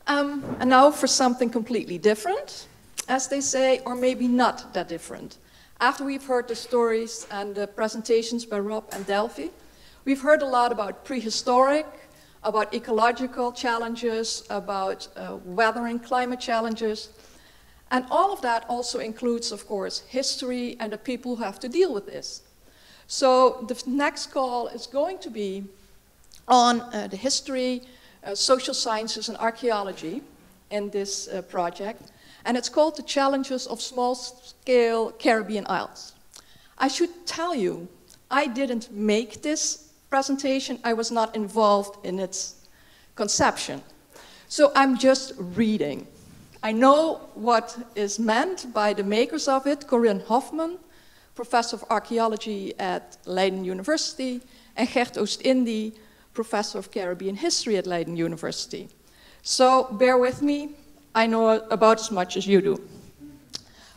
And now for something completely different, as they say, or maybe not that different. After we've heard the stories and the presentations by Rob and Delphi, we've heard a lot about prehistoric, about ecological challenges, about weather and climate challenges. And all of that also includes, of course, history and the people who have to deal with this. So the next call is going to be on the history, social sciences and archaeology in this project. And it's called The Challenges of Small-Scale Caribbean Isles. I should tell you, I didn't make this presentation. I was not involved in its conception. So I'm just reading. I know what is meant by the makers of it, Corinne Hofman, professor of archaeology at Leiden University, and Gert Oostindie, professor of Caribbean history at Leiden University. So bear with me, I know about as much as you do.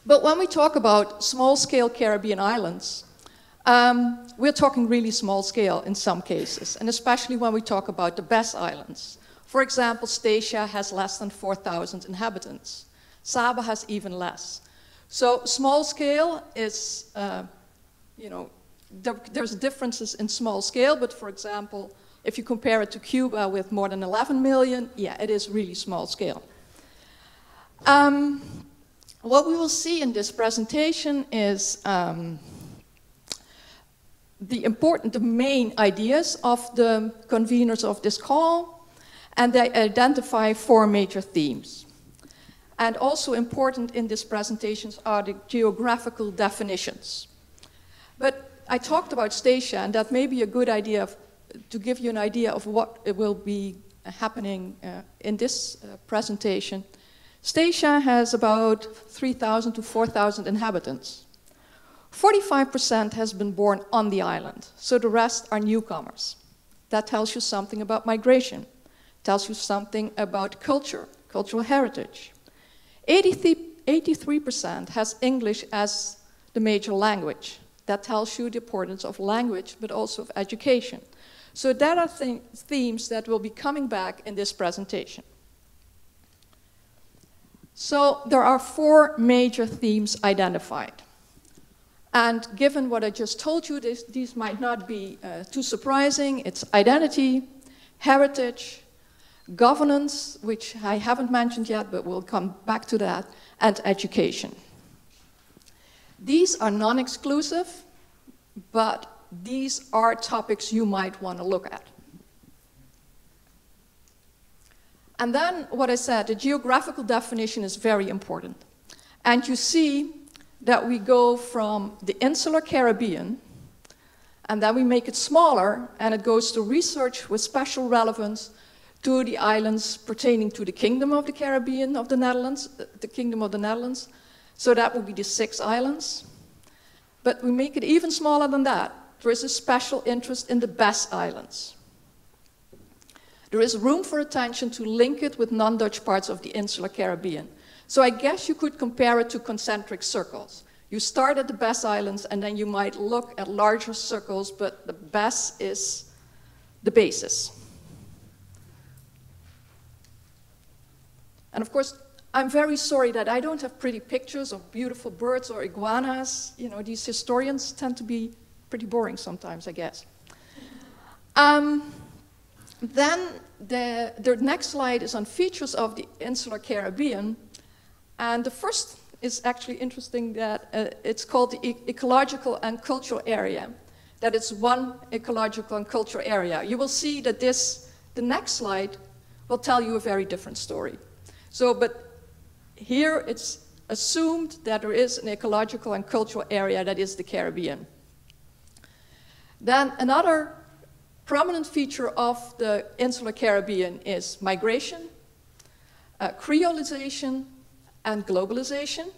But when we talk about small-scale Caribbean islands, we're talking really small scale in some cases, and especially when we talk about the Bass Islands. For example, Statia has less than 4,000 inhabitants. Saba has even less. So small scale is, there's differences in small scale, but for example, if you compare it to Cuba with more than 11 million, yeah, it is really small scale. What we will see in this presentation is the main ideas of the conveners of this call, and they identify 4 major themes. And also important in these presentations are the geographical definitions. But I talked about Statia, and that may be a good idea to give you an idea of what it will be happening in this presentation. Statia has about 3,000 to 4,000 inhabitants. 45% has been born on the island, so the rest are newcomers. That tells you something about migration, tells you something about culture, cultural heritage. 83% has English as the major language. That tells you the importance of language, but also of education. So that are themes that will be coming back in this presentation. So there are 4 major themes identified. And given what I just told you, these might not be too surprising. It's identity, heritage, governance, which I haven't mentioned yet, but we'll come back to that, and education. These are non-exclusive, but these are topics you might want to look at. And then, what I said, the geographical definition is very important. And you see that we go from the insular Caribbean, and then we make it smaller, and it goes to research with special relevance to the islands pertaining to the Kingdom of the Caribbean of the Netherlands, the Kingdom of the Netherlands. So that would be the 6 islands. But we make it even smaller than that. There is a special interest in the Bass Islands. There is room for attention to link it with non-Dutch parts of the insular Caribbean. So I guess you could compare it to concentric circles. You start at the Bass Islands, and then you might look at larger circles, but the Bass is the basis. And of course, I'm very sorry that I don't have pretty pictures of beautiful birds or iguanas. You know, these historians tend to be pretty boring sometimes, I guess. Then the next slide is on features of the insular Caribbean. And the first is actually interesting that it's called the ecological and cultural area. That it's one ecological and cultural area. You will see that the next slide will tell you a very different story. So, but here it's assumed that there is an ecological and cultural area that is the Caribbean. Then another prominent feature of the insular Caribbean is migration, creolization, and globalization.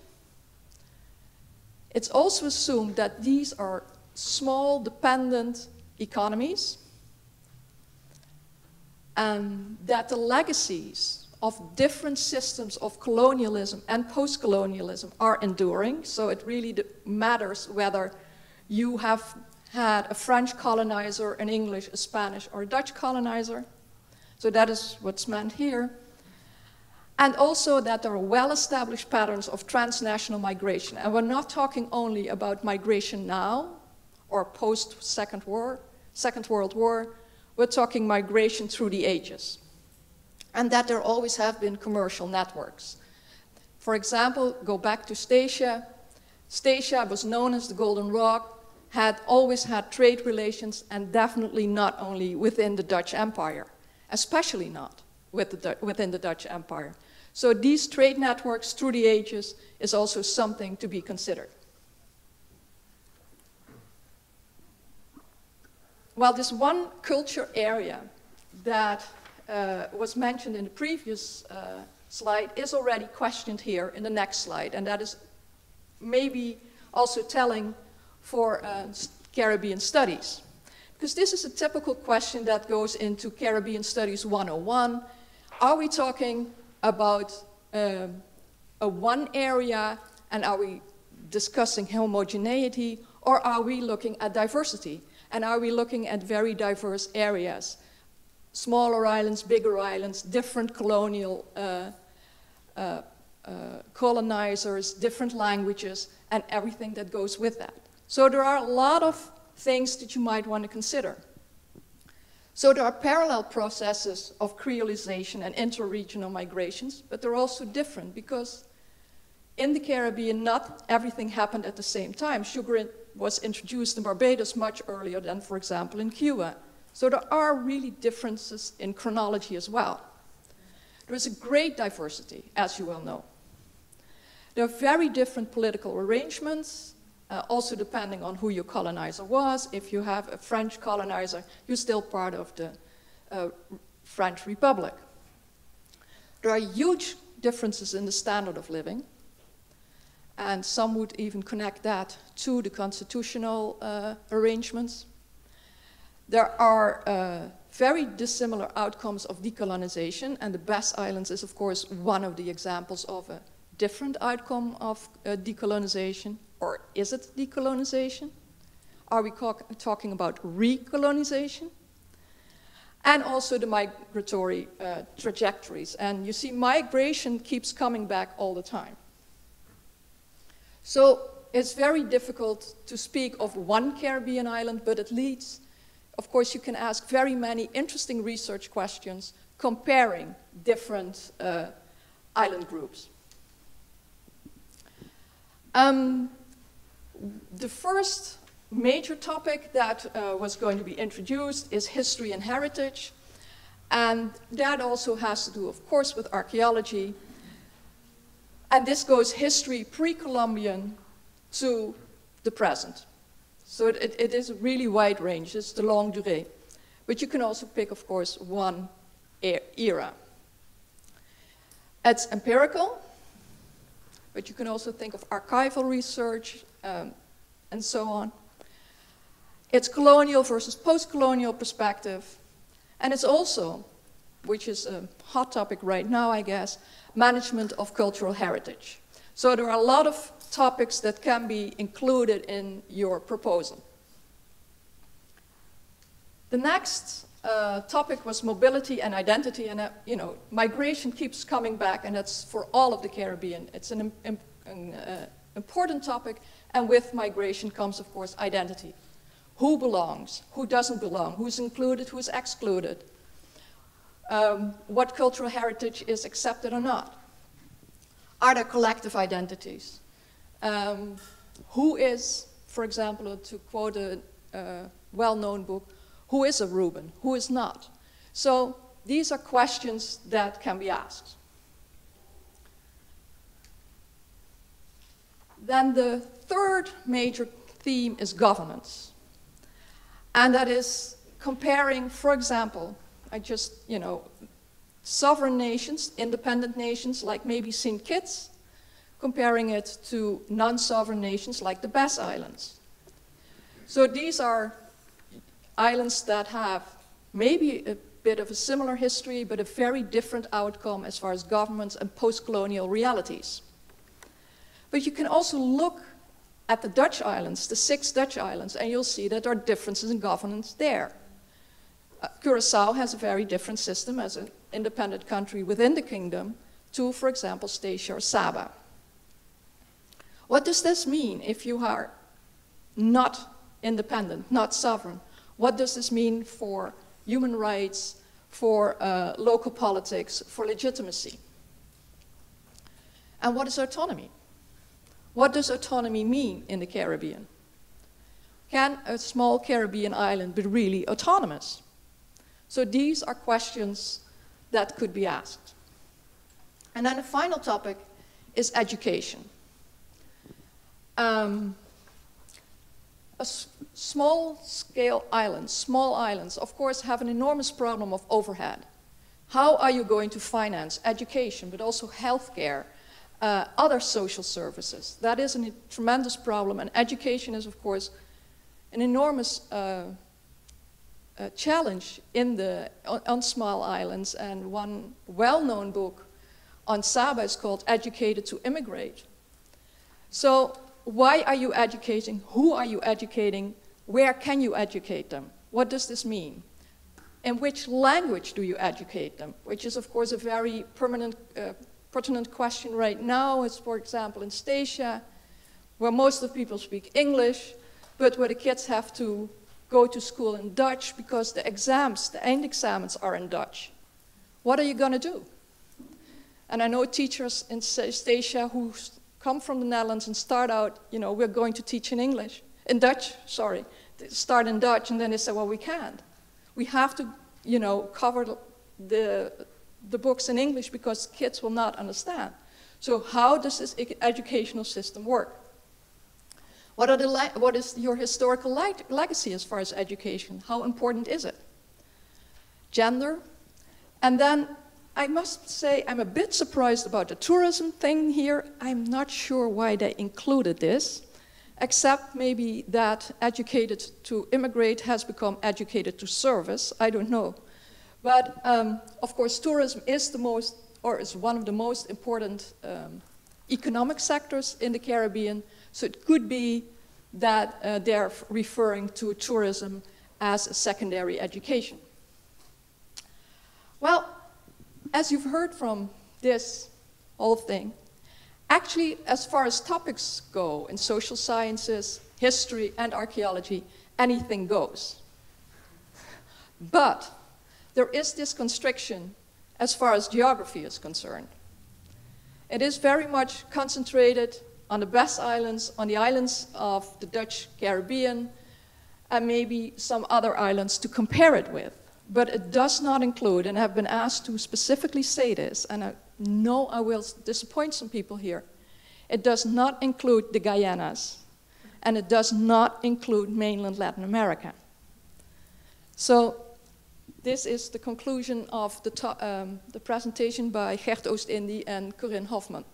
It's also assumed that these are small, dependent economies, and that the legacies of different systems of colonialism and post-colonialism are enduring. So it really matters whether you have had a French colonizer, an English, a Spanish, or a Dutch colonizer. So that is what's meant here. And also that there are well-established patterns of transnational migration. And we're not talking only about migration now or post-Second World War. We're talking migration through the ages. And that there always have been commercial networks. For example, go back to Statia. Statia was known as the Golden Rock, had always had trade relations, and definitely not only within the Dutch Empire, especially not within the Dutch Empire. So these trade networks through the ages is also something to be considered. Well, this one culture area that was mentioned in the previous slide is already questioned here in the next slide, and that is maybe also telling for Caribbean studies. Because this is a typical question that goes into Caribbean Studies 101. Are we talking about a one area, and are we discussing homogeneity, or are we looking at diversity? And are we looking at very diverse areas? Smaller islands, bigger islands, different colonial colonizers, different languages, and everything that goes with that. So there are a lot of things that you might want to consider. So there are parallel processes of creolization and interregional migrations, but they're also different because in the Caribbean, not everything happened at the same time. Sugar was introduced in Barbados much earlier than, for example, in Cuba. So there are really differences in chronology as well. There is a great diversity, as you well know. There are very different political arrangements, also depending on who your colonizer was. If you have a French colonizer, you're still part of the French Republic. There are huge differences in the standard of living, and some would even connect that to the constitutional arrangements. There are very dissimilar outcomes of decolonization, and the Bass Islands is, of course, one of the examples of a different outcome of decolonization. Or is it decolonization? Are we talking about recolonization? And also the migratory trajectories. And you see, migration keeps coming back all the time. So it's very difficult to speak of one Caribbean island, but at least, of course, you can ask very many interesting research questions comparing different island groups. The first major topic that was going to be introduced is history and heritage. And that also has to do, of course, with archaeology. And this goes history pre-Columbian to the present. So it is a really wide range. It's the longue durée. But you can also pick, of course, one era. It's empirical, but you can also think of archival research and so on. It's colonial versus post-colonial perspective. And it's also, which is a hot topic right now, I guess, management of cultural heritage. So there are a lot of topics that can be included in your proposal. The next topic was mobility and identity, and you know, migration keeps coming back, and that's for all of the Caribbean. It's an important topic, and with migration comes, of course, identity. Who belongs? Who doesn't belong? Who's included? Who's excluded? What cultural heritage is accepted or not? Are there collective identities? Who is, for example, to quote a well-known book, who is a Reuben? Who is not? So these are questions that can be asked. Then the third major theme is governance. And that is comparing, for example, sovereign nations, independent nations like maybe St. Kitts, comparing it to non-sovereign nations like the Bass Islands. So these are islands that have maybe a bit of a similar history, but a very different outcome as far as governments and post-colonial realities. But you can also look at the Dutch islands, the 6 Dutch islands, and you'll see that there are differences in governance there. Curaçao has a very different system as an independent country within the kingdom to, for example, Statia or Saba. What does this mean if you are not independent, not sovereign? What does this mean for human rights, for local politics, for legitimacy? And what is autonomy? What does autonomy mean in the Caribbean? Can a small Caribbean island be really autonomous? So these are questions that could be asked. And then the final topic is education. Small-scale islands, small islands, of course, have an enormous problem of overhead. How are you going to finance education, but also healthcare, other social services? That is a tremendous problem, and education is, of course, an enormous challenge on small islands. And one well-known book on Saba is called Educated to Immigrate. So why are you educating? Who are you educating? Where can you educate them? What does this mean? In which language do you educate them? Which is, of course, a very pertinent question right now. It's, for example, in Statia, where most of people speak English, but where the kids have to go to school in Dutch because the exams, the eindexamens, are in Dutch. What are you going to do? And I know teachers in Statia who come from the Netherlands and start out, you know, we're going to teach in Dutch, sorry. They start in Dutch, and then they say, well, we can't. We have to, you know, cover the books in English because kids will not understand. So how does this educational system work? What is your historical legacy as far as education? How important is it? Gender. And then I must say I'm a bit surprised about the tourism thing here. I'm not sure why they included this, except maybe that educated to immigrate has become educated to service. I don't know. But of course, tourism is is one of the most important economic sectors in the Caribbean. So it could be that they're referring to tourism as a secondary education. Well, as you've heard from this whole thing, actually, as far as topics go in social sciences, history, and archaeology, anything goes. But there is this constriction as far as geography is concerned. It is very much concentrated on the best islands, on the islands of the Dutch Caribbean, and maybe some other islands to compare it with. But it does not include, and I've been asked to specifically say this, and I know I will disappoint some people here, it does not include the Guyanas, and it does not include mainland Latin America. So this is the conclusion of the presentation by Gert Oost-Indie and Corinne Hofman.